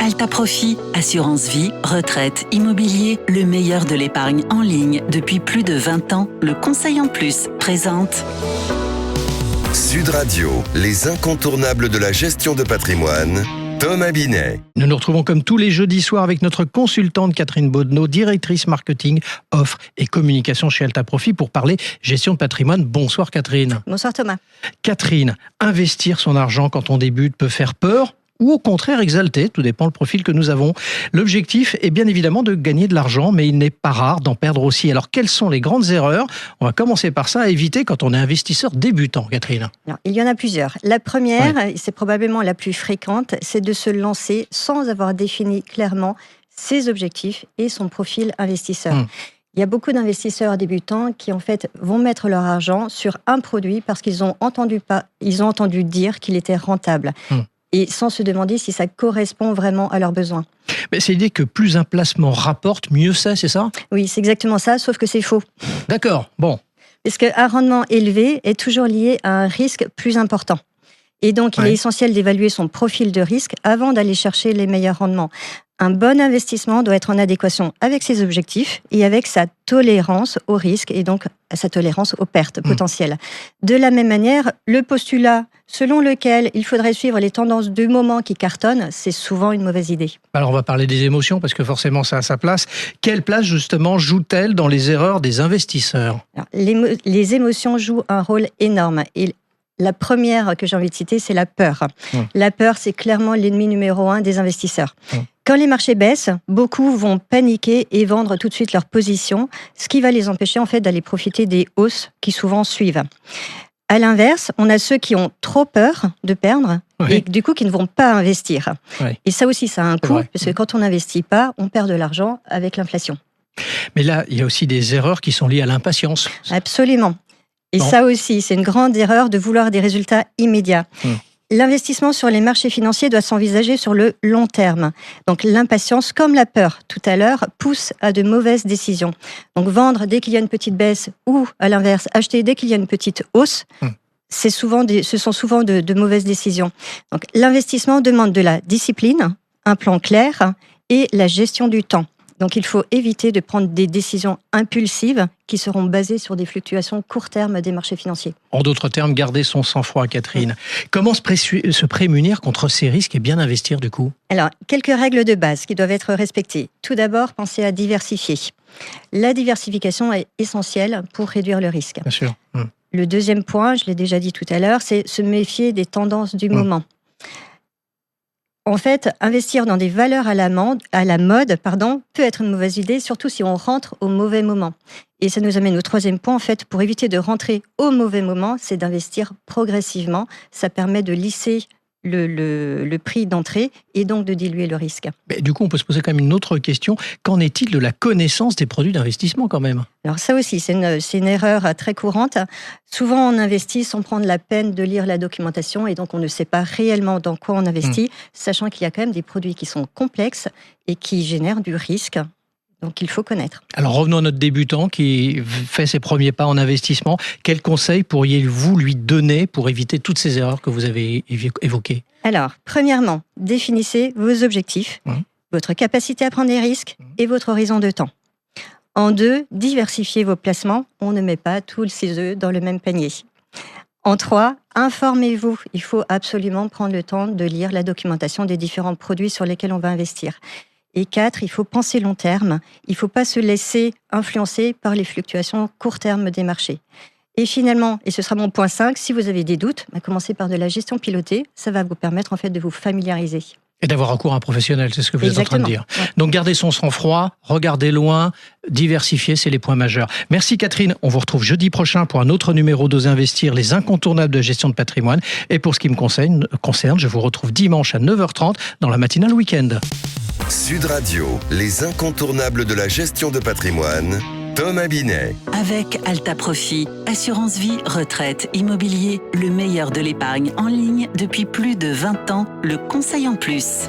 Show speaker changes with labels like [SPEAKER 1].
[SPEAKER 1] Alta Profit, assurance vie, retraite, immobilier, le meilleur de l'épargne en ligne depuis plus de 20 ans. Le Conseil en Plus présente
[SPEAKER 2] Sud Radio, les incontournables de la gestion de patrimoine. Thomas Binet.
[SPEAKER 3] Nous nous retrouvons comme tous les jeudis soirs avec notre consultante Catherine Baudenot, directrice marketing, offre et communication chez Alta Profit pour parler gestion de patrimoine. Bonsoir Catherine.
[SPEAKER 4] Bonsoir Thomas.
[SPEAKER 3] Catherine, investir son argent quand on débute peut faire peur ou au contraire exalter, tout dépend le profil que nous avons. L'objectif est bien évidemment de gagner de l'argent, mais il n'est pas rare d'en perdre aussi. Alors quelles sont les grandes erreurs ? On va commencer par ça, à éviter quand on est investisseur débutant, Catherine.
[SPEAKER 4] Alors, il y en a plusieurs. La première, c'est probablement la plus fréquente, c'est de se lancer sans avoir défini clairement ses objectifs et son profil investisseur. Il y a beaucoup d'investisseurs débutants qui en fait vont mettre leur argent sur un produit parce qu'ils ont entendu dire qu'il était rentable. Et sans se demander si ça correspond vraiment à leurs besoins.
[SPEAKER 3] Mais c'est l'idée que plus un placement rapporte, mieux c'est ça ?
[SPEAKER 4] Oui, c'est exactement ça, sauf que c'est faux.
[SPEAKER 3] D'accord, bon.
[SPEAKER 4] Parce qu'un rendement élevé est toujours lié à un risque plus important. Et donc, il est essentiel d'évaluer son profil de risque avant d'aller chercher les meilleurs rendements. Un bon investissement doit être en adéquation avec ses objectifs et avec sa tolérance au risque et donc sa tolérance aux pertes potentielles. De la même manière, le postulat selon lequel il faudrait suivre les tendances du moment qui cartonnent, c'est souvent une mauvaise idée. Alors
[SPEAKER 3] on va parler des émotions parce que forcément ça a sa place. Quelle place justement joue-t-elle dans les erreurs des investisseurs ?
[SPEAKER 4] Alors, les émotions jouent un rôle énorme et la première que j'ai envie de citer, c'est la peur. La peur, c'est clairement l'ennemi numéro 1 des investisseurs. Quand les marchés baissent, beaucoup vont paniquer et vendre tout de suite leur position, ce qui va les empêcher en fait d'aller profiter des hausses qui souvent suivent. À l'inverse, on a ceux qui ont trop peur de perdre et du coup qui ne vont pas investir. Et ça aussi, ça a un coût, parce que quand on n'investit pas, on perd de l'argent avec l'inflation.
[SPEAKER 3] Mais là, il y a aussi des erreurs qui sont liées à l'impatience.
[SPEAKER 4] Absolument. Et ça aussi, c'est une grande erreur de vouloir des résultats immédiats. L'investissement sur les marchés financiers doit s'envisager sur le long terme. Donc l'impatience, comme la peur tout à l'heure, pousse à de mauvaises décisions. Donc vendre dès qu'il y a une petite baisse ou, à l'inverse, acheter dès qu'il y a une petite hausse, ce sont souvent de mauvaises décisions. Donc l'investissement demande de la discipline, un plan clair et la gestion du temps. Donc il faut éviter de prendre des décisions impulsives qui seront basées sur des fluctuations court terme des marchés financiers.
[SPEAKER 3] En d'autres termes, garder son sang-froid, Catherine. Comment se prémunir contre ces risques et bien investir du coup ?
[SPEAKER 4] Alors, quelques règles de base qui doivent être respectées. Tout d'abord, pensez à diversifier. La diversification est essentielle pour réduire le risque.
[SPEAKER 3] Bien sûr.
[SPEAKER 4] Le deuxième point, je l'ai déjà dit tout à l'heure, c'est se méfier des tendances du moment. En fait, investir dans des valeurs à la mode, peut être une mauvaise idée, surtout si on rentre au mauvais moment. Et ça nous amène au troisième point, en fait, pour éviter de rentrer au mauvais moment, c'est d'investir progressivement. Ça permet de lisser le prix d'entrée et donc de diluer le risque.
[SPEAKER 3] Mais du coup, on peut se poser quand même une autre question. Qu'en est-il de la connaissance des produits d'investissement quand même ?
[SPEAKER 4] Alors ça aussi, c'est une erreur très courante. Souvent, on investit sans prendre la peine de lire la documentation et donc on ne sait pas réellement dans quoi on investit, sachant qu'il y a quand même des produits qui sont complexes et qui génèrent du risque. Donc, il faut connaître. Alors,
[SPEAKER 3] revenons à notre débutant qui fait ses premiers pas en investissement. Quels conseils pourriez-vous lui donner pour éviter toutes ces erreurs que vous avez évoquées ?
[SPEAKER 4] Alors, premièrement, définissez vos objectifs, votre capacité à prendre des risques et votre horizon de temps. En 2, diversifiez vos placements. On ne met pas tous ses œufs dans le même panier. En 3, informez-vous. Il faut absolument prendre le temps de lire la documentation des différents produits sur lesquels on va investir. Et 4, il faut penser long terme. Il ne faut pas se laisser influencer par les fluctuations court terme des marchés. Et finalement, et ce sera mon point 5, si vous avez des doutes, commencez par de la gestion pilotée. Ça va vous permettre en fait de vous familiariser.
[SPEAKER 3] Et d'avoir recours à un professionnel, c'est ce que vous êtes en train de dire.
[SPEAKER 4] Ouais.
[SPEAKER 3] Donc gardez son sang-froid, regardez loin, diversifier, c'est les points majeurs. Merci Catherine, on vous retrouve jeudi prochain pour un autre numéro d'Osez Investir, les incontournables de gestion de patrimoine. Et pour ce qui me concerne, je vous retrouve dimanche à 9h30 dans la matinale week-end.
[SPEAKER 2] Sud Radio, les incontournables de la gestion de patrimoine. Thomas Binet.
[SPEAKER 1] Avec Alta Profit, assurance vie, retraite, immobilier, le meilleur de l'épargne en ligne depuis plus de 20 ans, le Conseil en Plus.